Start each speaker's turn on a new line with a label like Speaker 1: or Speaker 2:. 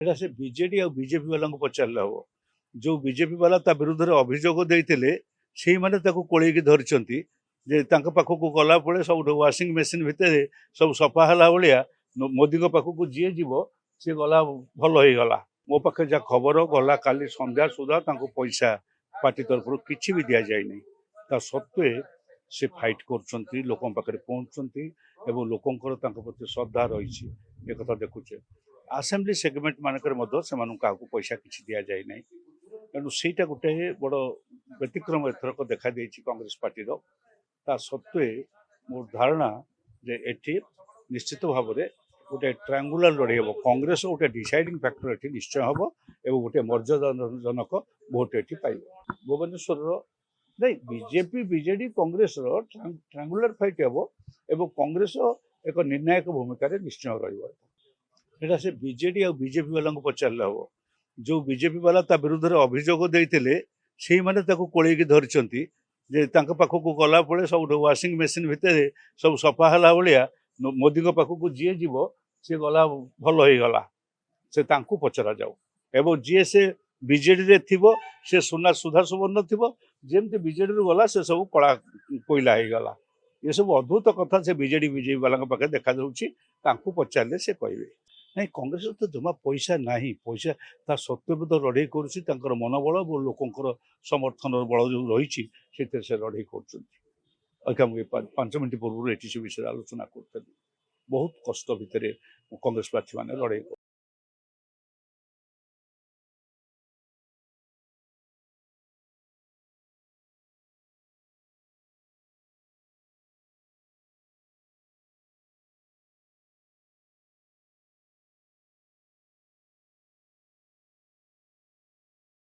Speaker 1: এটা ସେ ବିଜେଡି ଆଉ ବିଜେପି ବାଲାଙ୍କୁ ପଚାରିଲେ ହବ। ଯୋଉ ବିଜେପି ବାଲା ତା ବିରୁଦ୍ଧରେ ଅଭିଯୋଗ ଦେଇଥିଲେ ସେଇମାନେ ତାକୁ କୋଳେଇକି ଧରିଛନ୍ତି ଯେ ତାଙ୍କ ପାଖକୁ ଗଲା ବେଳେ ସବୁଠୁ ୱାସିଂ ମେସିନ୍ ଭିତରେ ସବୁ ସଫା ହେଲା ଭଳିଆ ମୋଦିଙ୍କ ପାଖକୁ ଯିଏ ଯିବ ସିଏ ଗଲା ଭଲ ହେଇଗଲା। ମୋ ପାଖରେ ଯାହା ଖବର ଗଲା କାଲି ସନ୍ଧ୍ୟା ସୁଦ୍ଧା ତାଙ୍କୁ ପଇସା ପାର୍ଟି ତରଫରୁ କିଛି ବି ଦିଆଯାଇନି। ତା ସତ୍ତ୍ୱେ ସେ ଫାଇଟ୍ କରୁଛନ୍ତି, ଲୋକଙ୍କ ପାଖରେ ପହଞ୍ଚୁଛନ୍ତି ଏବଂ ଲୋକଙ୍କର ତାଙ୍କ ପ୍ରତି ଶ୍ରଦ୍ଧା ରହିଛି ଏକଥା ଦେଖୁଛେ। ଆସେମ୍ବଲି ସେଗମେଣ୍ଟ ମାନଙ୍କରେ ମଧ୍ୟ ସେମାନଙ୍କୁ କାହାକୁ ପଇସା କିଛି ଦିଆଯାଇ ନାହିଁ। ତେଣୁ ସେଇଟା ଗୋଟେ ବଡ଼ ବ୍ୟତିକ୍ରମ ଏଥରକ ଦେଖାଦେଇଛି କଂଗ୍ରେସ ପାର୍ଟିର। ତା ସତ୍ତ୍ୱେ ମୋର ଧାରଣା ଯେ ଏଠି ନିଶ୍ଚିତ ଭାବରେ ଗୋଟେ ଟ୍ରାଙ୍ଗୁଲାର ଲଢ଼େଇ ହେବ। କଂଗ୍ରେସ ଗୋଟେ ଡିସାଇଡିଂ ଫ୍ୟାକ୍ଟର ଏଠି ନିଶ୍ଚୟ ହେବ ଏବଂ ଗୋଟେ ମର୍ଯ୍ୟାଦାଜନକ ଭୋଟ ଏଠି ପାଇବ। ଭୁବନେଶ୍ୱରର ନାଇଁ ବିଜେପି ବିଜେଡି କଂଗ୍ରେସର ଟ୍ରାଙ୍ଗୁଲାର ଫାଇଟ୍ ହେବ ଏବଂ କଂଗ୍ରେସ ଏକ ନିର୍ଣ୍ଣାୟକ ଭୂମିକାରେ ନିଶ୍ଚୟ ରହିବ। ଏଇଟା ସେ ବିଜେଡି ଆଉ ବିଜେପି ବାଲାଙ୍କୁ ପଚାରିଲେ ହବ। ଯୋଉ ବିଜେପି ବାଲା ତା ବିରୁଦ୍ଧରେ ଅଭିଯୋଗ ଦେଇଥିଲେ ସେଇମାନେ ତାକୁ କୋଳେଇକି ଧରିଛନ୍ତି ଯେ ତାଙ୍କ ପାଖକୁ ଗଲା ବେଳେ ସବୁଠୁ ୱାସିଂ ମେସିନ୍ ଭିତରେ ସବୁ ସଫା ହେଲା ଭଳିଆ ମୋଦିଙ୍କ ପାଖକୁ ଯିଏ ଯିବ ସିଏ ଗଲା ଭଲ ହେଇଗଲା। ସେ ତାଙ୍କୁ ପଚରା ଯାଉ ଏବଂ ଯିଏ ସେ ବିଜେଡିରେ ଥିବ ସେ ସୁଧା ସୁବର୍ଣ୍ଣ ଥିବ, ଯେମିତି ବିଜେଡିରୁ ଗଲା ସେ ସବୁ କଳା କୋଇଲା ହେଇଗଲା। ଏସବୁ ଅଦ୍ଭୁତ କଥା ସେ ବିଜେଡି ବିଜେପି ବାଲାଙ୍କ ପାଖରେ ଦେଖାଯାଉଛି। ତାଙ୍କୁ ପଚାରିଲେ ସେ କହିବେ। ନାଇଁ କଂଗ୍ରେସର ତ ଜମା ପଇସା ନାହିଁ। ପଇସା ତା ସତ୍ତ୍ୱେ ବି ତ ଲଢ଼େଇ କରୁଛି। ତାଙ୍କର ମନୋବଳ ଏବଂ ଲୋକଙ୍କର ସମର୍ଥନର ବଳ ଯେଉଁ ରହିଛି ସେଥିରେ ସେ ଲଢ଼େଇ କରୁଛନ୍ତି। ଅଇକା ମୁଁ 5 ମିନିଟ୍ ପୂର୍ବରୁ ଏଠି ସେ ବିଷୟରେ ଆଲୋଚନା କରୁଥିଲି। ବହୁତ କଷ୍ଟ ଭିତରେ କଂଗ୍ରେସ ପ୍ରାର୍ଥୀମାନେ ଲଢ଼େଇ କରୁଛନ୍ତି।